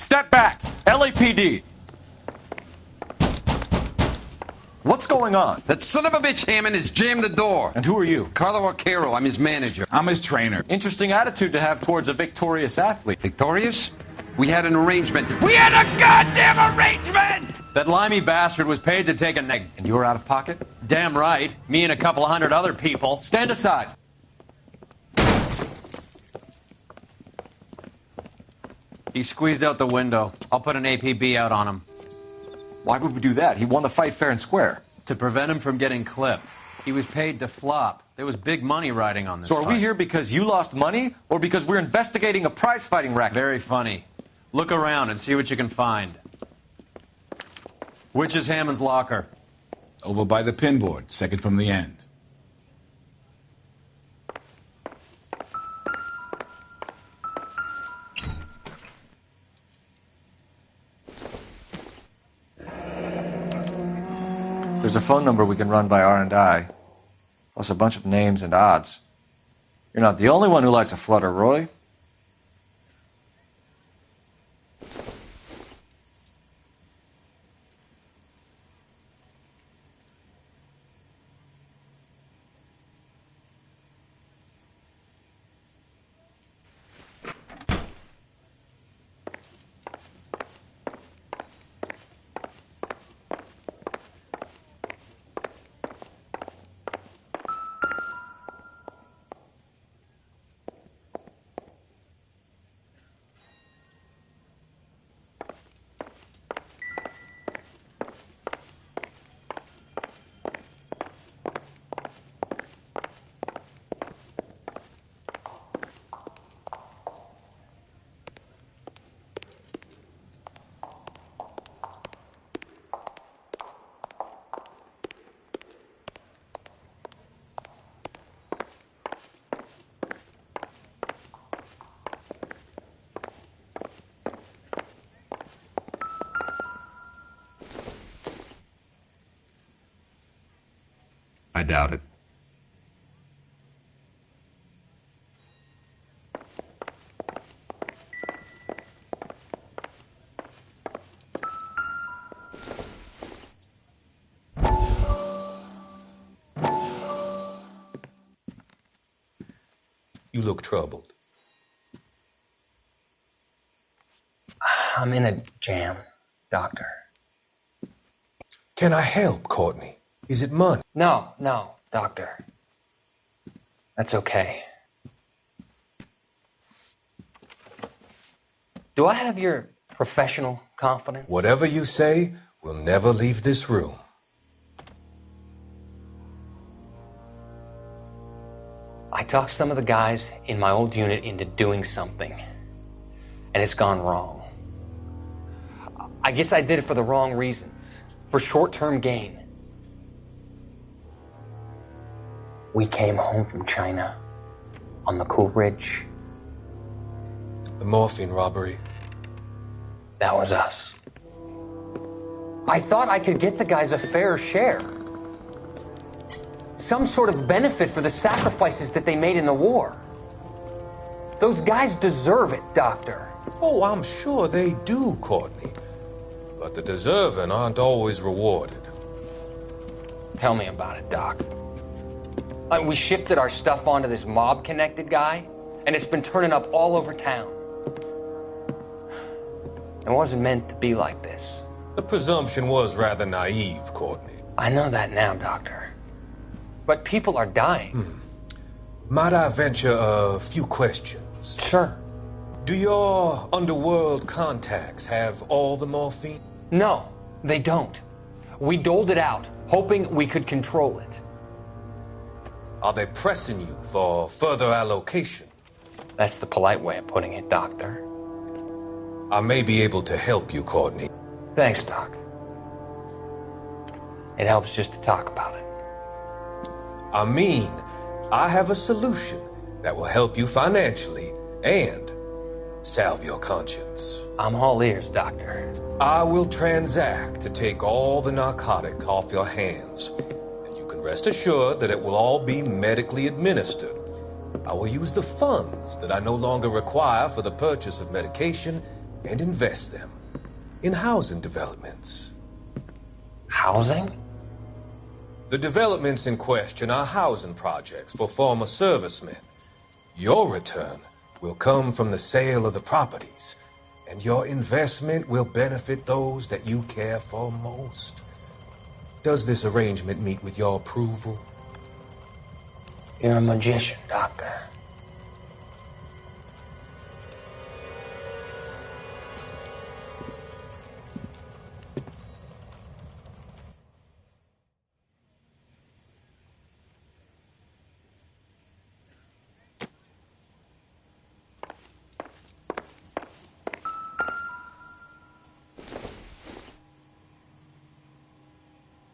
Step back! LAPD! What's going on? That son of a bitch Hammond has jammed the door. And who are you? Carlo Arcaro, I'm his manager. I'm his trainer. Interesting attitude to have towards a victorious athlete. Victorious? We had an arrangement. We had a goddamn arrangement! That limey bastard was paid to take a neg. And you were out of pocket? Damn right. Me and a couple of hundred other people. Stand aside. He squeezed out the window. I'll put an APB out on him. Why would we do that? He won the fight fair and square. To prevent him from getting clipped. He was paid to flop. There was big money riding on this So are fight. we here because you lost money or because we're investigating a prize-fighting racket? Very funny. Look around and see what you can find. Which is Hammond's locker? Over by the pinboard, second from the end. There's a phone number we can run by R&I, plus a bunch of names and odds. You're not the only one who likes a flutter, Roy. I doubt it. You look troubled. I'm in a jam, Doctor. Can I help, Courtney? Is it money? No, Doctor. That's okay. Do I have your professional confidence? Whatever you say, we'll never leave this room. I talked some of the guys in my old unit into doing something, and it's gone wrong. I guess I did it for the wrong reasons, for short-term gain. We came home from China on the Coolidge. The morphine robbery. That was us. I thought I could get the guys a fair share. Some sort of benefit for the sacrifices that they made in the war. Those guys deserve it, Doctor. Oh, I'm sure they do, Courtney. But the deserving aren't always rewarded. Tell me about it, Doc. We shifted our stuff onto this mob-connected guy, and it's been turning up all over town. It wasn't meant to be like this. The presumption was rather naive, Courtney. I know that now, Doctor. But people are dying. Might I venture a few questions? Sure. Do your underworld contacts have all the morphine? No, they don't. We doled it out, hoping we could control it. Are they pressing you for further allocation? That's the polite way of putting it, Doctor. I may be able to help you, Courtney. Thanks, Doc. It helps just to talk about it. I mean, I have a solution that will help you financially and salve your conscience. I'm all ears, Doctor. I will transact to take all the narcotic off your hands. And you can rest assured that it will all be medically administered. I will use the funds that I no longer require for the purchase of medication and invest them in housing developments. Housing? The developments in question are housing projects for former servicemen. Your return will come from the sale of the properties, and your investment will benefit those that you care for most. Does this arrangement meet with your approval? You're a magician, Doctor.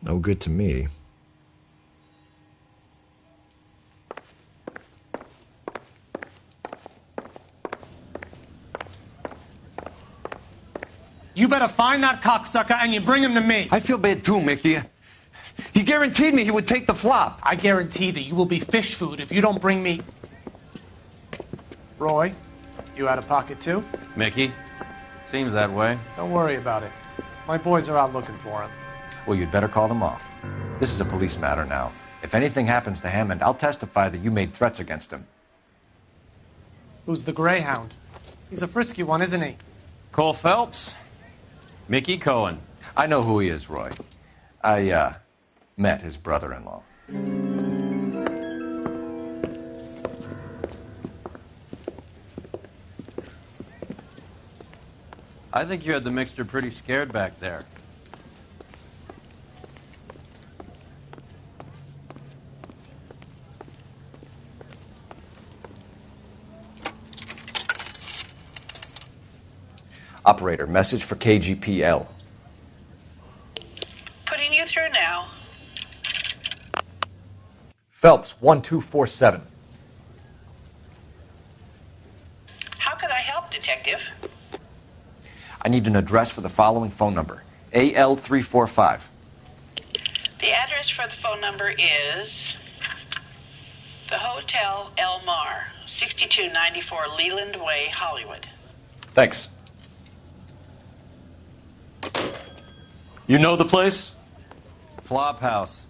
No good to me. You better find that cocksucker and you bring him to me. I feel bad too, Mickey. He guaranteed me he would take the flop. I guarantee that you will be fish food if you don't bring me... Roy, you out of pocket too? Mickey? Seems that way. Don't worry about it. My boys are out looking for him. Well, you'd better call them off. This is a police matter now. If anything happens to Hammond, I'll testify that you made threats against him. Who's the Greyhound? He's a frisky one, isn't he? Cole Phelps? Mickey Cohen. I know who he is, Roy. I, met his brother-in-law. I think you had the mixture pretty scared back there. Operator, message for KGPL. Putting you through now. Phelps, 1247. How could I help, Detective? I need an address for the following phone number. AL345. The address for the phone number is the Hotel El Mar, 6294 Leland Way, Hollywood. Thanks. You know the place? Flop house.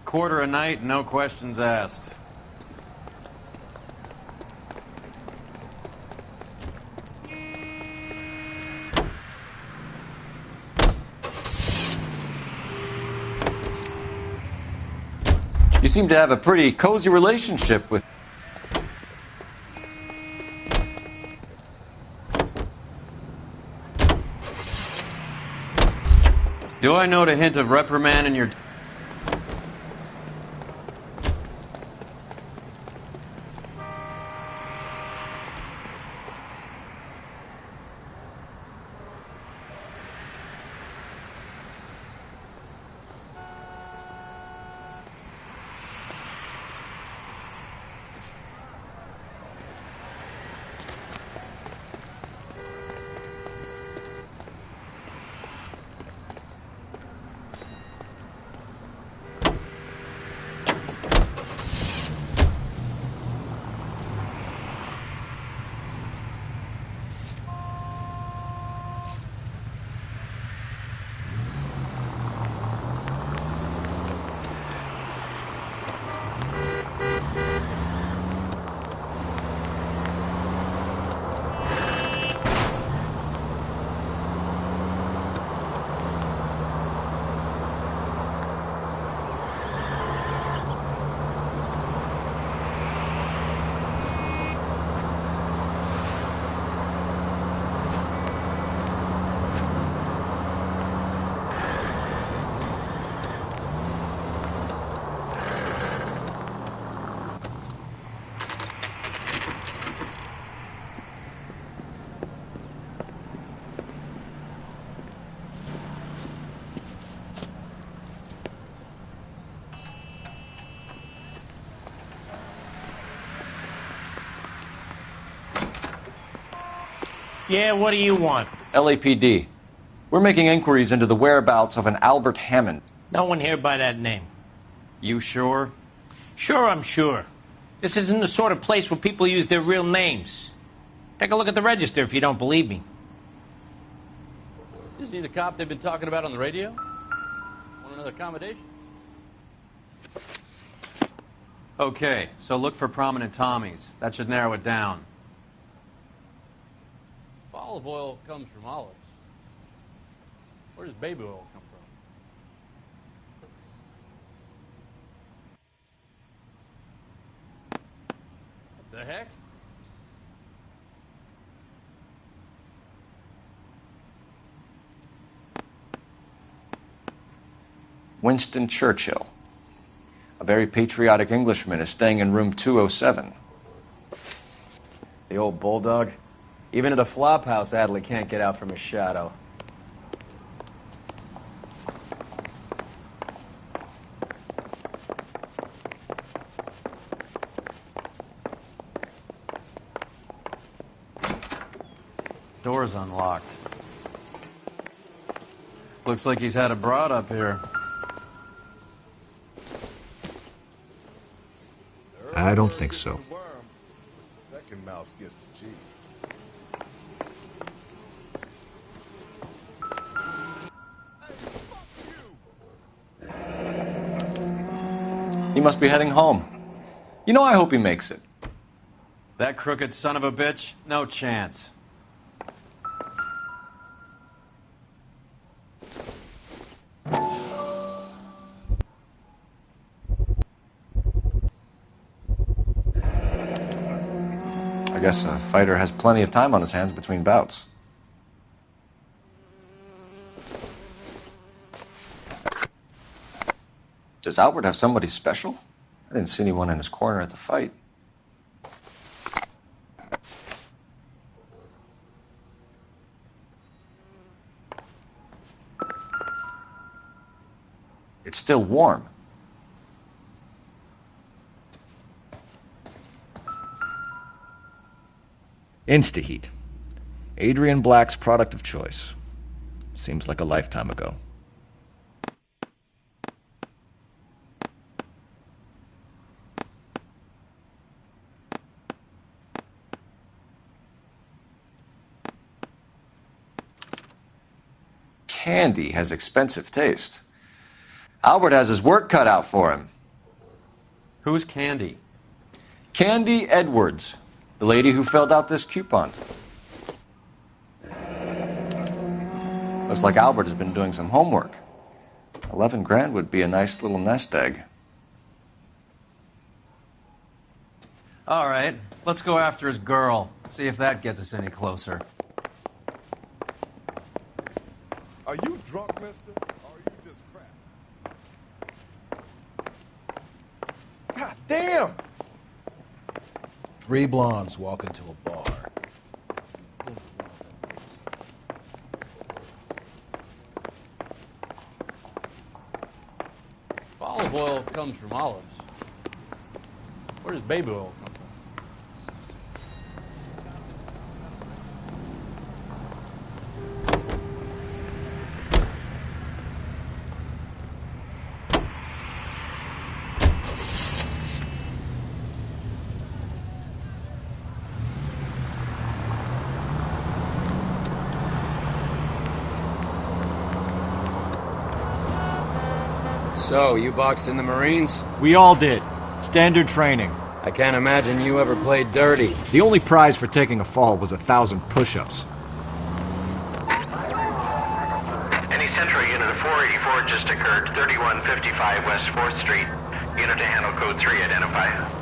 Quarter a night, no questions asked. You seem to have a pretty cozy relationship with... Do I note a hint of reprimand in your... Yeah, what do you want? LAPD. We're making inquiries into the whereabouts of an Albert Hammond. No one here by that name. You sure? Sure, I'm sure. This isn't the sort of place where people use their real names. Take a look at the register if you don't believe me. Isn't he the cop they've been talking about on the radio? Want another accommodation? Okay, so look for prominent Tommies. That should narrow it down. If olive oil comes from olives, where does baby oil come from? What the heck? Winston Churchill. A very patriotic Englishman is staying in room 207. The old bulldog. Even at a flop house, Adley can't get out from his shadow. Door's unlocked. Looks like he's had a broad up here. I don't think so. Second mouse gets the cheese. He must be heading home. You know, I hope he makes it. That crooked son of a bitch? No chance. I guess a fighter has plenty of time on his hands between bouts. Does Albert have somebody special? I didn't see anyone in his corner at the fight. It's still warm. Instaheat. Adrian Black's product of choice. Seems like a lifetime ago. Candy has expensive taste. Albert has his work cut out for him. Who's Candy? Candy Edwards, the lady who filled out this coupon. Looks like Albert has been doing some homework. 11 grand would be a nice little nest egg. All right, let's go after his girl. See if that gets us any closer. Are you drunk, mister? Or are you just crap? God damn! 3 blondes walk into a bar. If olive oil comes from olives, where does baby oil come from? So, you boxed in the Marines? We all did. Standard training. I can't imagine you ever played dirty. The only prize for taking a fall was 1,000 push-ups. Any Central Unit of 484 just occurred, 3155 West 4th Street. Unit to handle code 3, identify.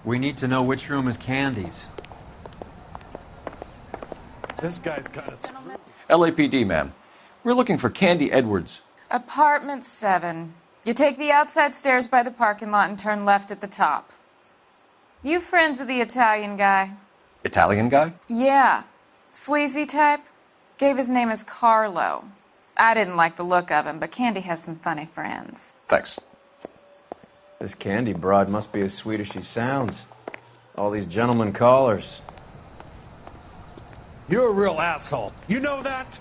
We need to know which room is Candy's. This guy's kind of screwed. LAPD, ma'am. We're looking for Candy Edwards. Apartment 7. You take the outside stairs by the parking lot and turn left at the top. You friends of the Italian guy? Italian guy? Yeah. Sleazy type? Gave his name as Carlo. I didn't like the look of him, but Candy has some funny friends. Thanks. This Candy broad must be as sweet as she sounds. All these gentlemen callers. You're a real asshole. You know that?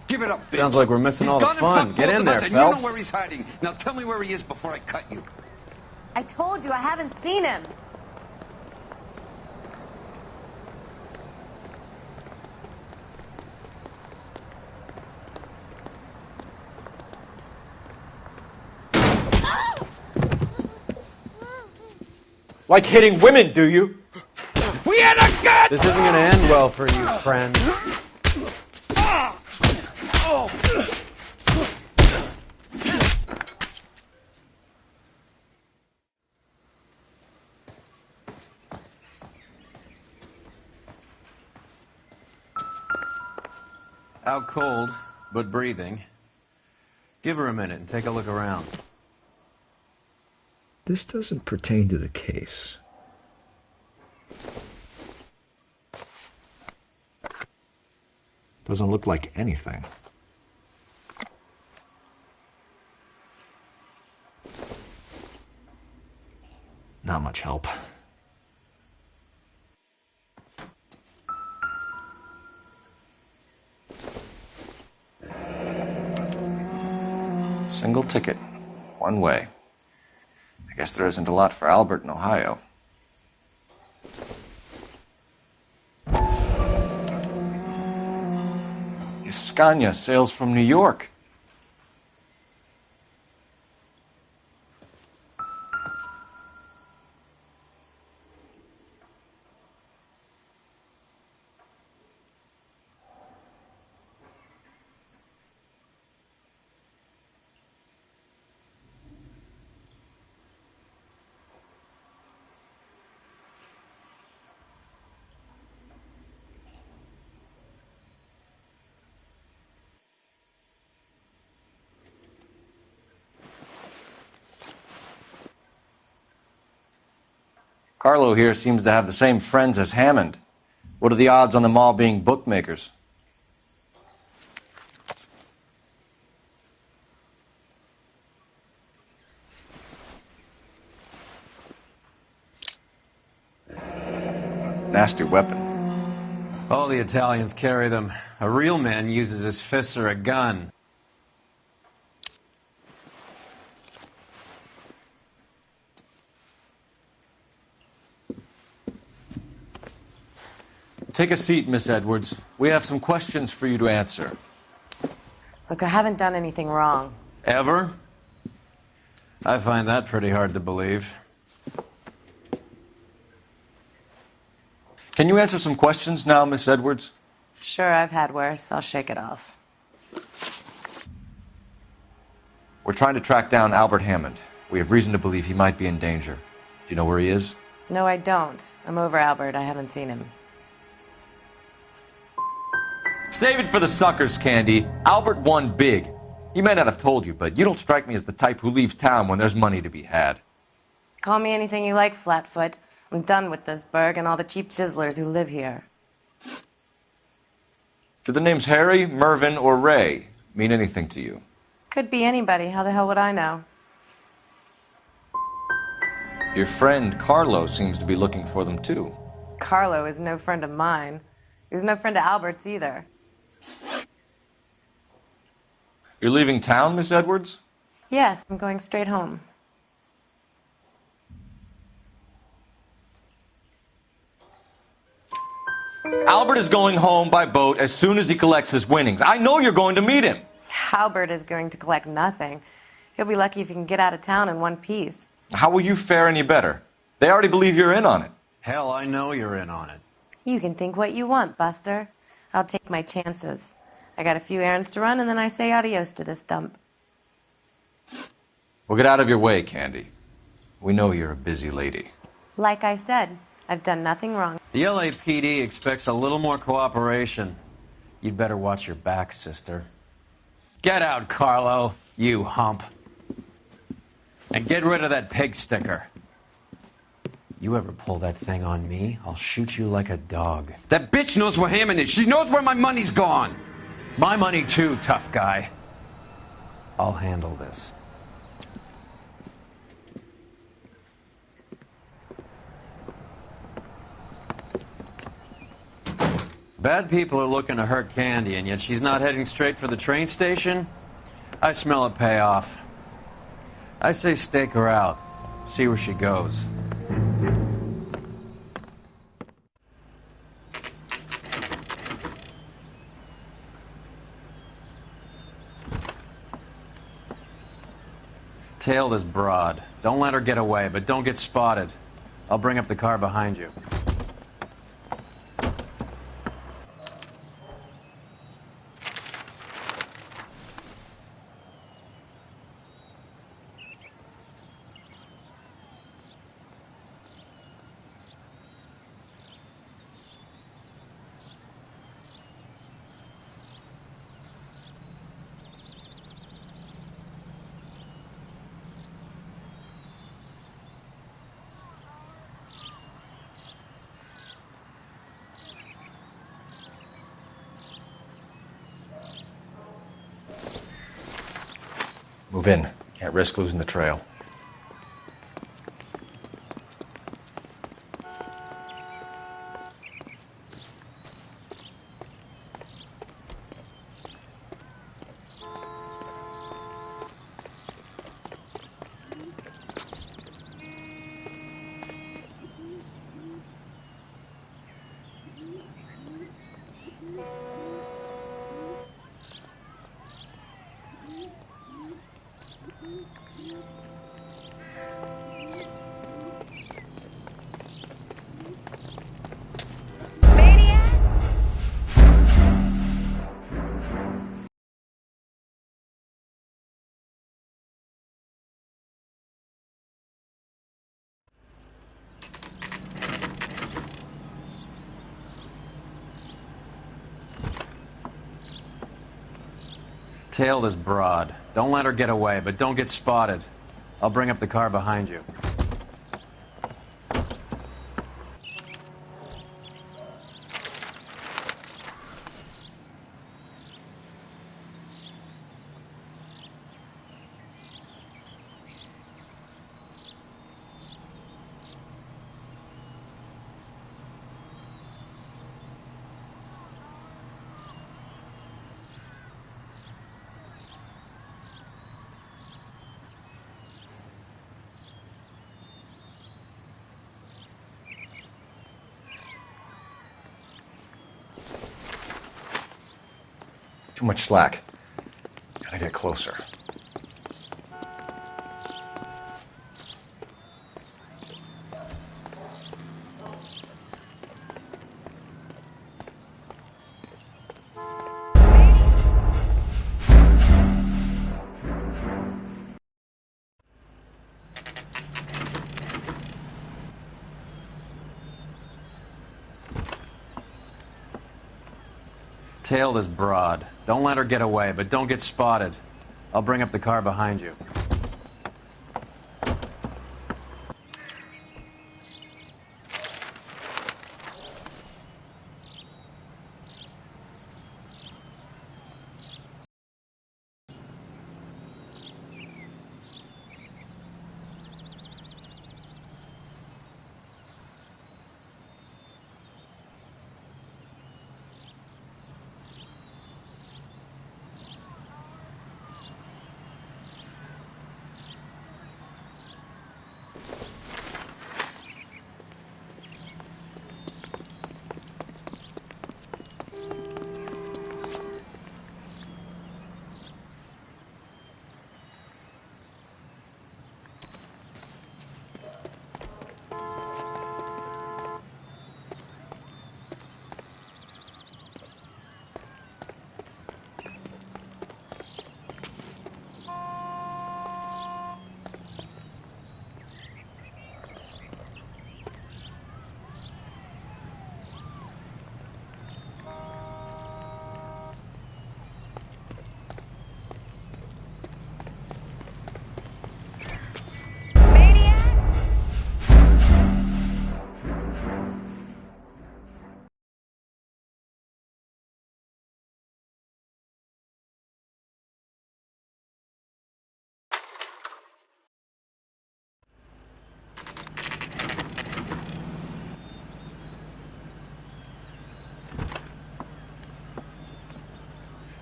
Give it up, bitch. Sounds like we're missing He's all the gone and fun. fucked Get both in of there, us, and Phelps. you know where he's hiding. Now tell me where he is before I cut you. I told you I haven't seen him. Like hitting women, do you? We had a gun! This isn't gonna end well for you, friend. Out cold, but breathing. Give her a minute and take a look around. This doesn't pertain to the case. Doesn't look like anything. Not much help. Single ticket. One way. I guess there isn't a lot for Albert in Ohio. Scania sails from New York. Carlo here seems to have the same friends as Hammond. What are the odds on them all being bookmakers? Nasty weapon. All the Italians carry them. A real man uses his fists or a gun. Take a seat, Miss Edwards. We have some questions for you to answer. Look, I haven't done anything wrong. Ever? I find that pretty hard to believe. Can you answer some questions now, Miss Edwards? Sure, I've had worse. I'll shake it off. We're trying to track down Albert Hammond. We have reason to believe he might be in danger. Do you know where he is? No, I don't. I'm over Albert. I haven't seen him. Save it for the suckers, Candy. Albert won big. He may not have told you, but you don't strike me as the type who leaves town when there's money to be had. Call me anything you like, Flatfoot. I'm done with this burg and all the cheap chiselers who live here. Do the names Harry, Mervyn, or Ray mean anything to you? Could be anybody. How the hell would I know? Your friend Carlo seems to be looking for them, too. Carlo is no friend of mine. He was no friend of Albert's either. You're leaving town, Miss Edwards? Yes, I'm going straight home. Albert is going home by boat as soon as he collects his winnings. I know you're going to meet him. Albert is going to collect nothing. He'll be lucky if he can get out of town in one piece. How will you fare any better? They already believe you're in on it. Hell, I know you're in on it. You can think what you want, Buster. I'll take my chances. I got a few errands to run, and then I say adios to this dump. Well, get out of your way, Candy. We know you're a busy lady. Like I said, I've done nothing wrong. The LAPD expects a little more cooperation. You'd better watch your back, sister. Get out, Carlo, you hump. And get rid of that pig sticker. You ever pull that thing on me, I'll shoot you like a dog. That bitch knows where Hammond is. She knows where my money's gone. My money too, tough guy. I'll handle this. Bad people are looking to hurt Candy, and yet she's not heading straight for the train station? I smell a payoff. I say stake her out. See where she goes. Tail this broad. Don't let her get away, but don't get spotted. I'll bring up the car behind you. Move in. Can't risk losing the trail. Tail this broad. Don't let her get away, but don't get spotted. I'll bring up the car behind you. Too much slack. Gotta get closer. Tail this broad. Don't let her get away, but don't get spotted. I'll bring up the car behind you.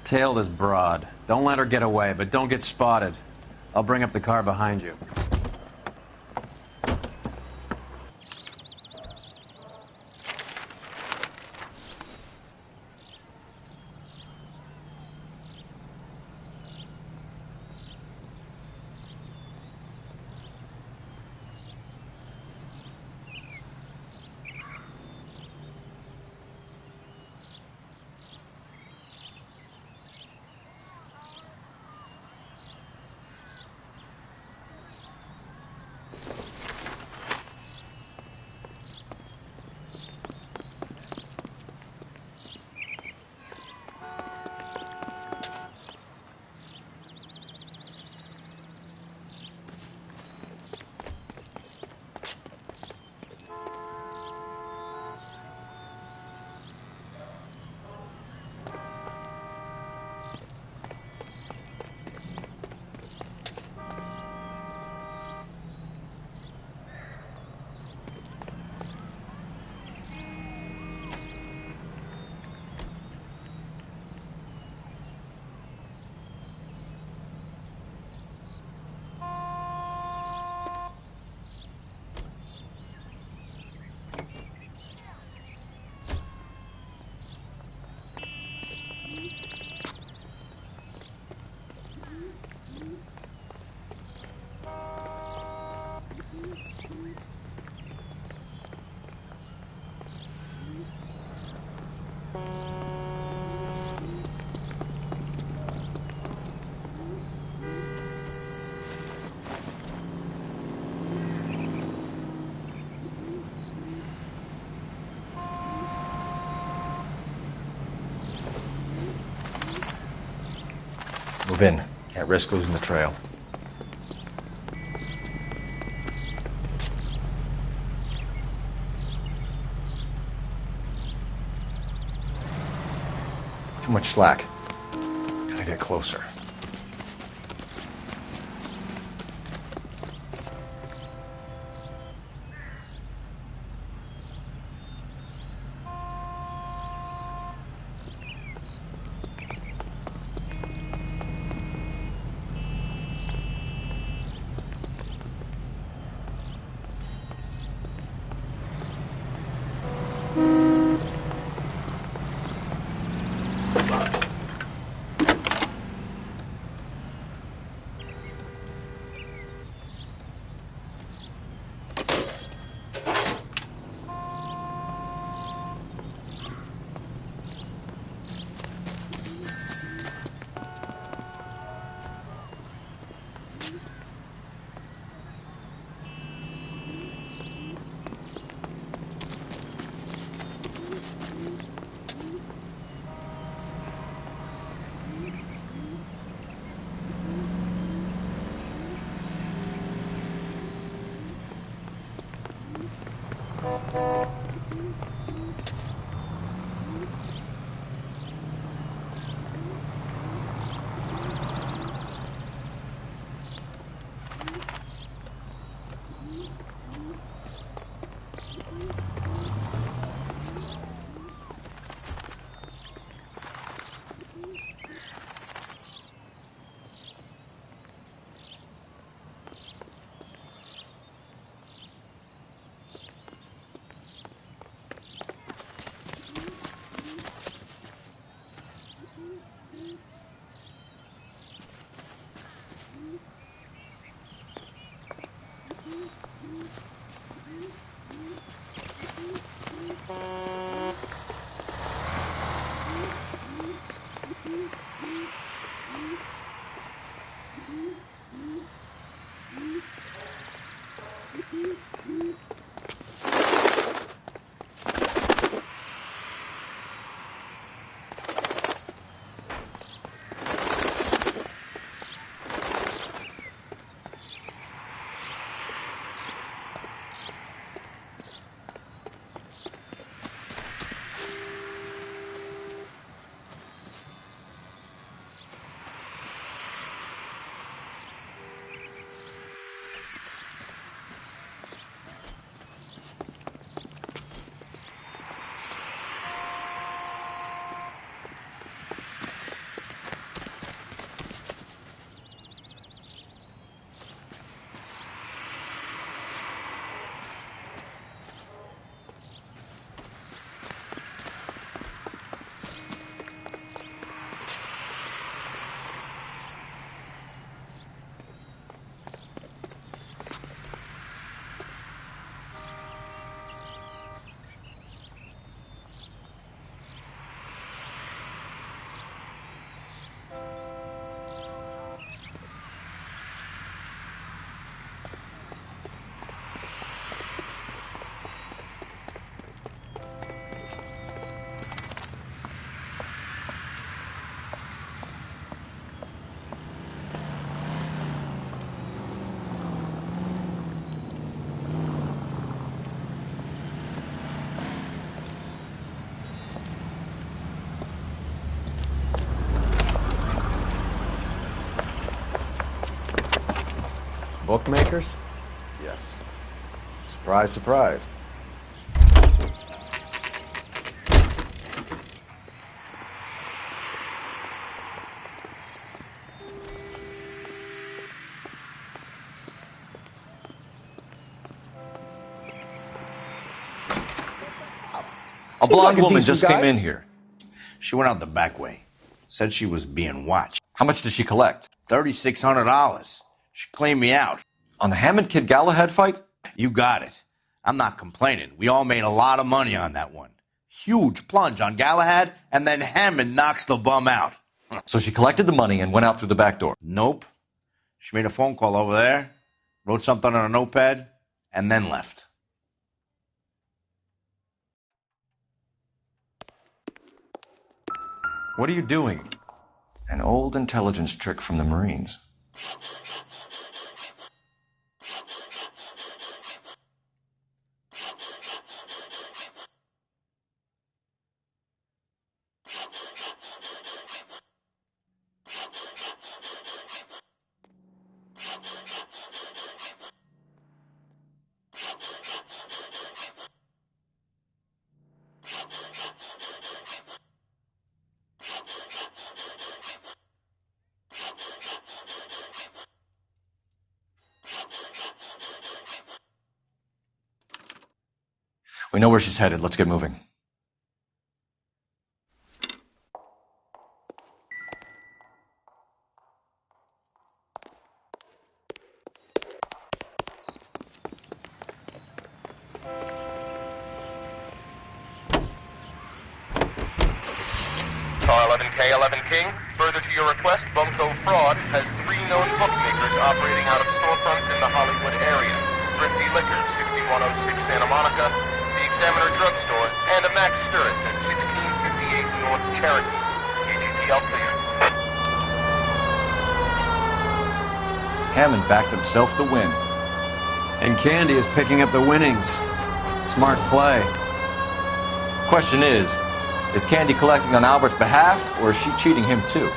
Tail this broad. Don't let her get away, but don't get spotted. I'll bring up the car behind you. Move in. Can't risk losing the trail. Too much slack. Gotta get closer. Bookmakers? Yes. Surprise, surprise. A blonde woman just came in here. She went out the back way. Said she was being watched. How much did she collect? $3,600. She cleaned me out. On the Hammond Kid Galahad fight? You got it. I'm not complaining. We all made a lot of money on that one. Huge plunge on Galahad, and then Hammond knocks the bum out. So she collected the money and went out through the back door? Nope. She made a phone call over there, wrote something on a notepad, and then left. What are you doing? An old intelligence trick from the Marines. We know where she's headed. Let's get moving. Car 11K, 11 King. Further to your request, Bunko Fraud has 3 known bookmakers operating out of storefronts in the Hollywood area. Thrifty Liquor, 6106 Santa Monica, the Examiner Drugstore, and a Max Spirits at 1658 North Cherokee. KGPL clear. Hammond backed himself to win. And Candy is picking up the winnings. Smart play. Question is Candy collecting on Albert's behalf, or is she cheating him too?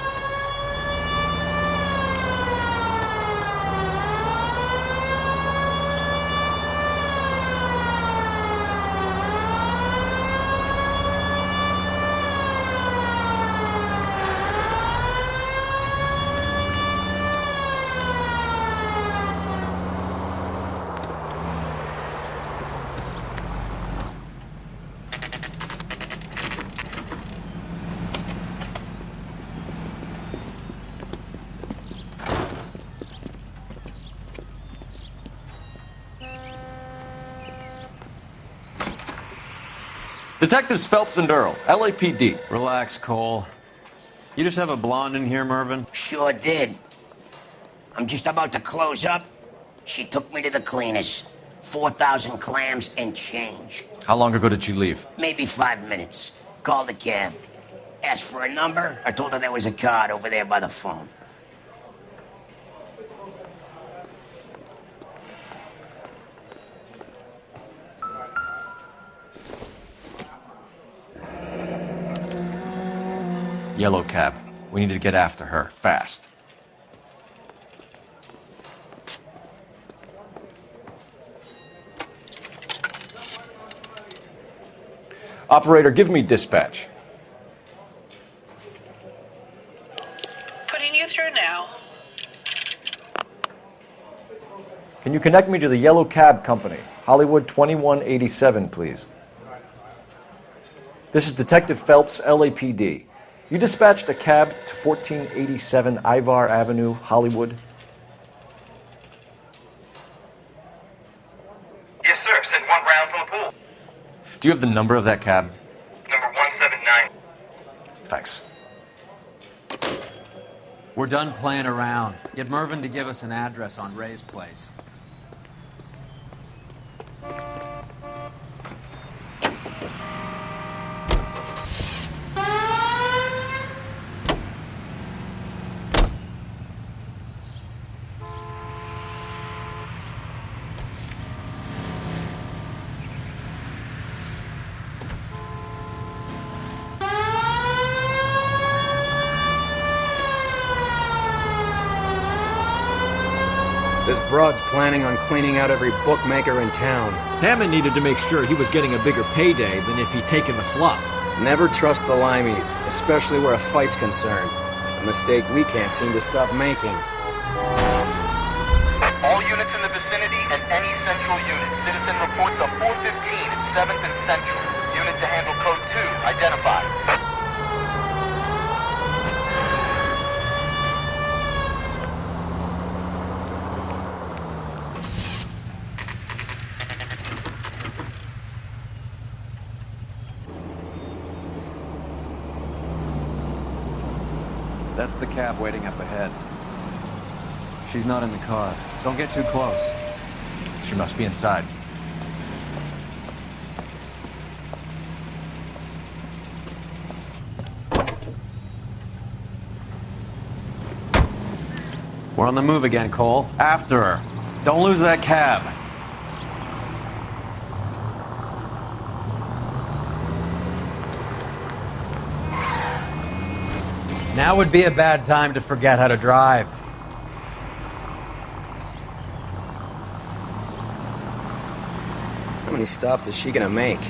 Detectives Phelps and Earl, LAPD. Relax, Cole. You just have a blonde in here, Mervyn? Sure did. I'm just about to close up. She took me to the cleaners. 4,000 clams and change. How long ago did she leave? Maybe 5 minutes. Called a cab. Asked for a number. I told her there was a card over there by the phone. Yellow cab. We need to get after her, fast. Operator, give me dispatch. Putting you through now. Can you connect me to the Yellow Cab Company, Hollywood 2187, please? This is Detective Phelps, LAPD. You dispatched a cab to 1487 Ivar Avenue, Hollywood. Yes, sir. Send 1 round from the pool. Do you have the number of that cab? Number 179. Thanks. We're done playing around. Get Mervyn to give us an address on Ray's place. This broad's planning on cleaning out every bookmaker in town. Hammond needed to make sure he was getting a bigger payday than if he'd taken the flop. Never trust the limeys, especially where a fight's concerned. A mistake we can't seem to stop making. All units in the vicinity and any central unit. Citizen reports of 415 at 7th and Central. Unit to handle code 2, identified. That's the cab waiting up ahead. She's not in the car. Don't get too close. She must be inside. We're on the move again, Cole. After her. Don't lose that cab. Now would be a bad time to forget how to drive. How many stops is she gonna make?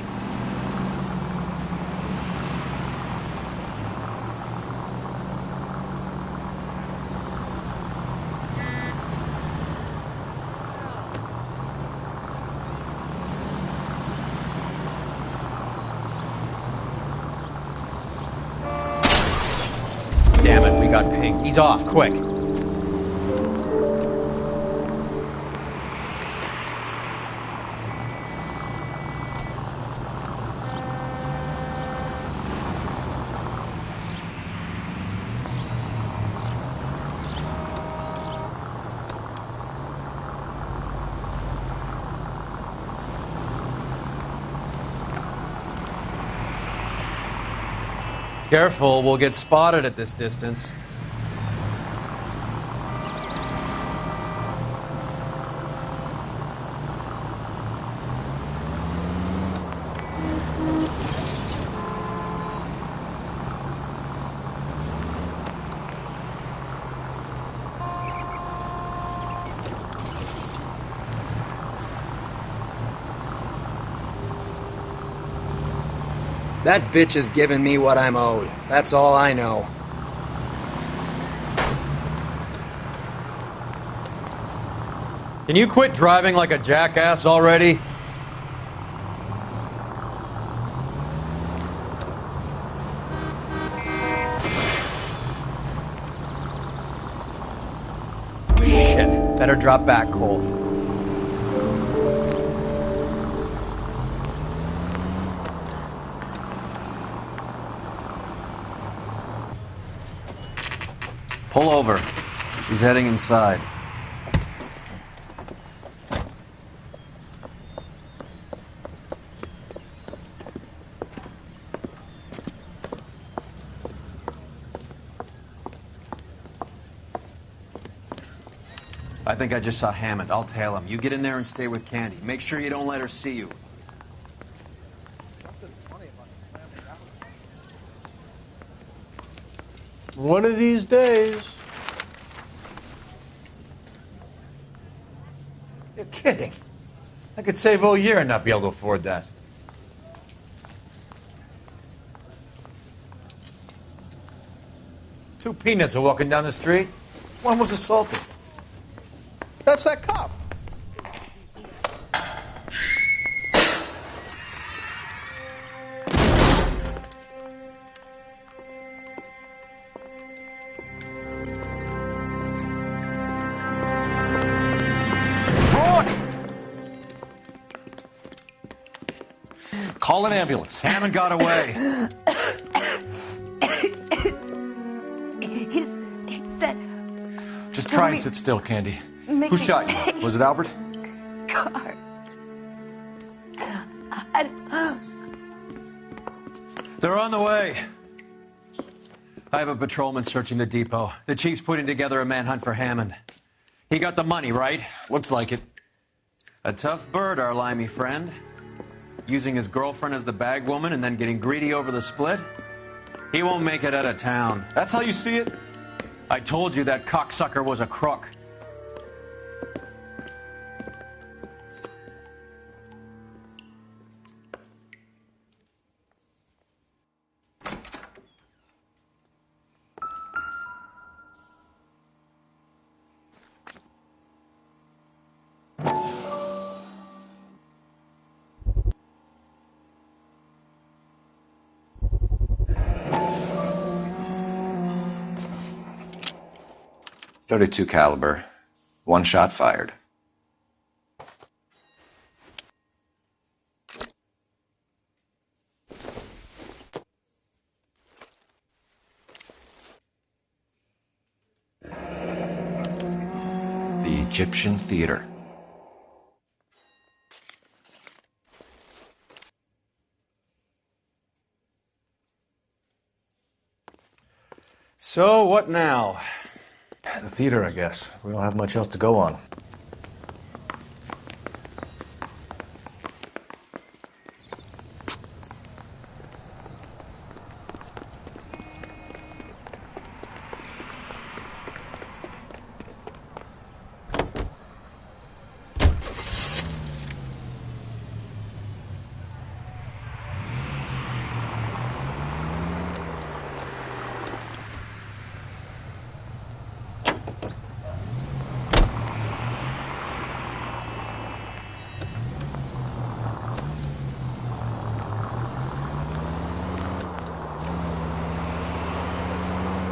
Damn it, we got pinged. He's off, quick. Careful, we'll get spotted at this distance. That bitch has given me what I'm owed. That's all I know. Can you quit driving like a jackass already? Shit. Better drop back, Cole. Pull over. She's heading inside. I think I just saw Hammond. I'll tail him. You get in there and stay with Candy. Make sure you don't let her see you. One of these days. You're kidding. I could save all year and not be able to afford that. Two peanuts are walking down the street. One was assaulted. That's that cop. Call an ambulance. Hammond got away. He said... Just try and sit still, Candy. Who shot you? Was it Albert? Car. They're on the way. I have a patrolman searching the depot. The chief's putting together a manhunt for Hammond. He got the money, right? Looks like it. A tough bird, our limey friend. Using his girlfriend as the bag woman and then getting greedy over the split? He won't make it out of town. That's how you see it? I told you that cocksucker was a crook. .32 caliber. One shot fired. The Egyptian Theater. So, what now? The theater, I guess. We don't have much else to go on.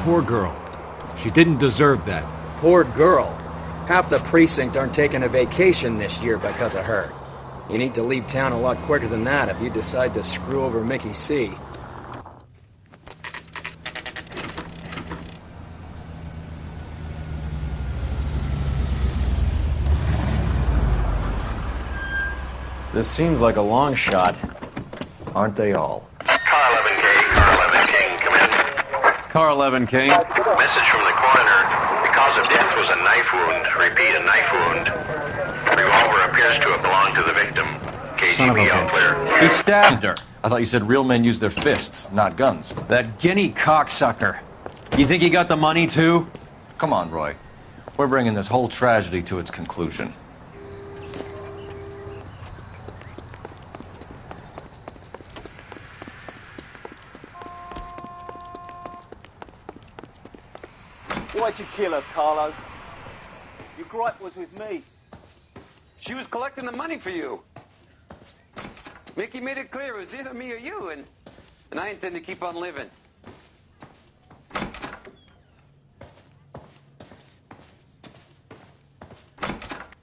Poor girl. She didn't deserve that. Poor girl. Half the precinct aren't taking a vacation this year because of her. You need to leave town a lot quicker than that if you decide to screw over Mickey C. This seems like a long shot. Aren't they all? Car 11K, Car 11 King, come in. Car 11 King. Message from the coroner. The cause of death was a knife wound. Repeat, a knife wound. Revolver appears to have belonged to the victim. Son of a KGB all clear. bitch. He stabbed her. I thought you said real men use their fists, not guns. That guinea cocksucker. You think he got the money, too? Come on, Roy. We're bringing this whole tragedy to its conclusion. Why'd you kill her, Carlo? Your gripe was with me. She was collecting the money for you. Mickey made it clear it was either me or you, and I intend to keep on living.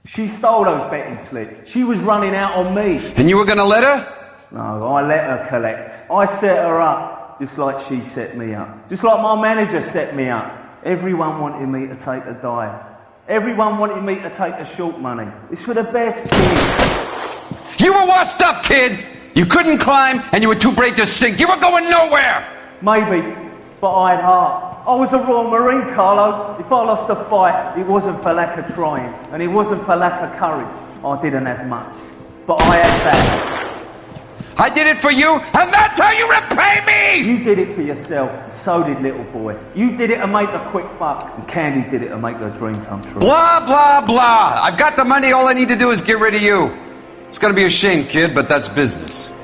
She stole those betting slips. She was running out on me. And you were gonna let her? No, I let her collect. I set her up, just like she set me up. Just like my manager set me up. Everyone wanted me to take a dive. Everyone wanted me to take the short money. It's for the best kid. You were washed up, kid! You couldn't climb, and you were too brave to sink. You were going nowhere! Maybe, but I had heart. I was a Royal Marine, Carlo. If I lost a fight, it wasn't for lack of trying, and it wasn't for lack of courage. I didn't have much, but I had that. I did it for you, and that's how you repay me! You did it for yourself, so did little boy. You did it to make a quick buck, and Candy did it to make her dream come true. Blah, blah, blah. I've got the money, all I need to do is get rid of you. It's gonna be a shame, kid, but that's business.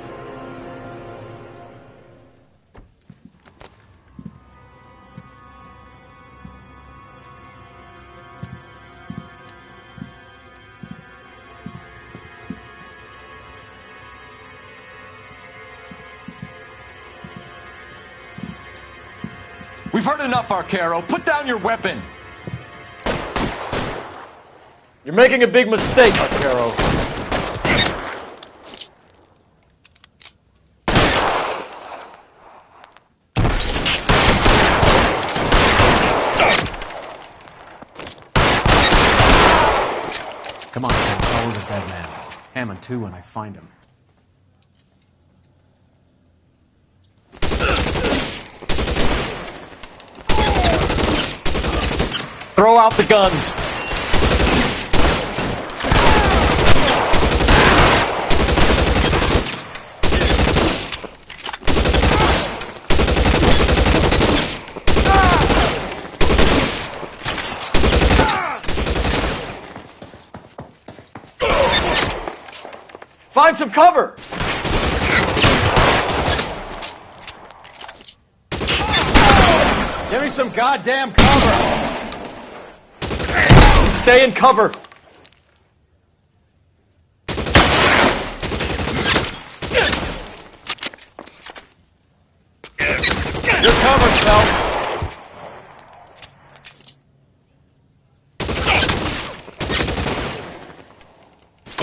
We've heard enough, Arcaro. Put down your weapon. You're making a big mistake, Arcaro. Come on, Ken. Follow the dead man. Hammond, too, when I find him. Throw out the guns. Find some cover! Give me some goddamn cover! Stay in cover! You're covered, pal.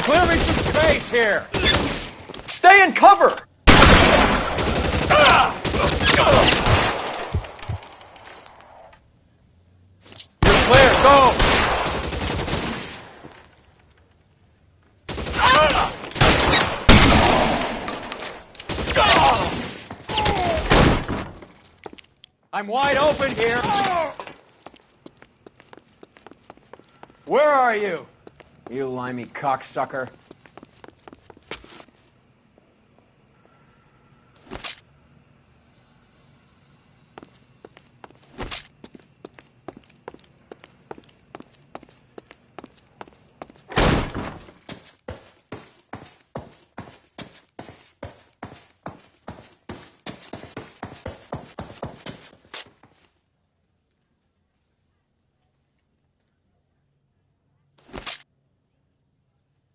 Clear me some space here! Stay in cover! You're clear, go! I'm wide open here. Where are you? You limey cocksucker.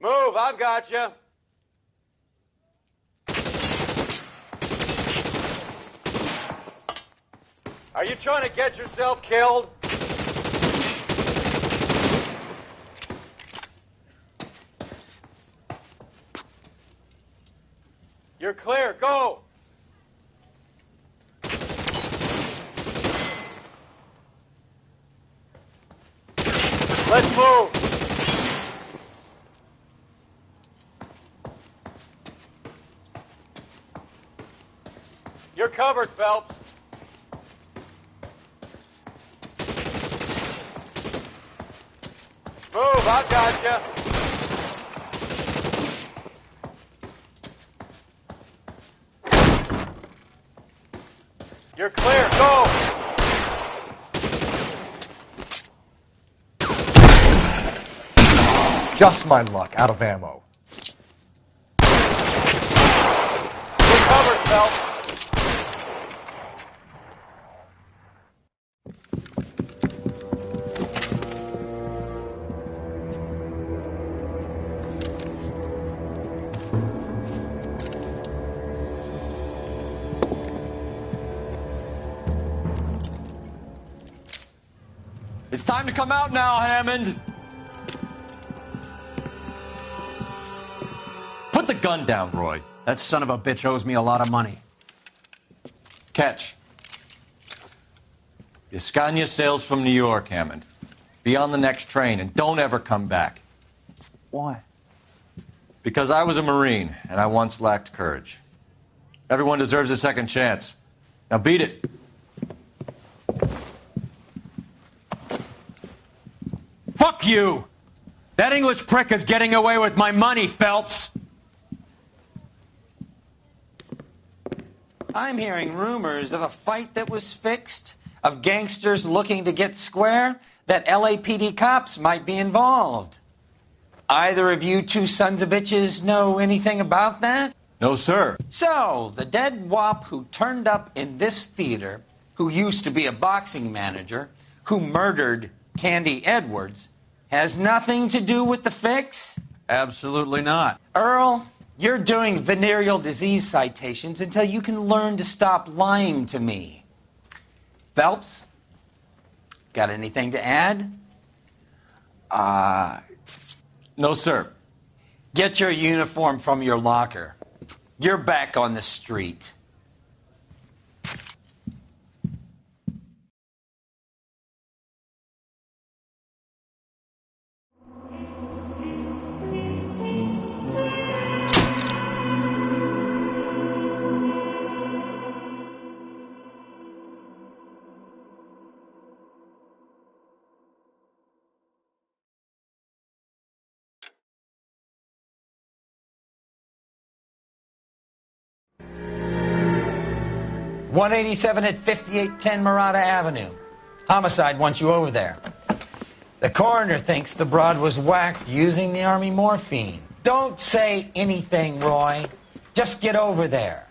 Move, I've got you. Are you trying to get yourself killed? You're clear, go! Let's move! You're covered, Phelps. Move, I got you. You're clear, go! Just my luck, out of ammo. You're covered, Phelps. It's time to come out now, Hammond. Put the gun down, Roy. That son of a bitch owes me a lot of money. Catch. Escania sails from New York, Hammond. Be on the next train and don't ever come back. Why? Because I was a Marine and I once lacked courage. Everyone deserves a second chance. Now beat it. Fuck you! That English prick is getting away with my money, Phelps! I'm hearing rumors of a fight that was fixed, of gangsters looking to get square, that LAPD cops might be involved. Either of you two sons of bitches know anything about that? No, sir. So, the dead wop who turned up in this theater, who used to be a boxing manager, who murdered Candy Edwards, has nothing to do with the fix? Absolutely not. Earl, you're doing venereal disease citations until you can learn to stop lying to me. Phelps, got anything to add? No, sir. Get your uniform from your locker. You're back on the street. .187 at 5810 Murata Avenue. Homicide wants you over there. The coroner thinks the broad was whacked using the Army morphine. Don't say anything, Roy. Just get over there.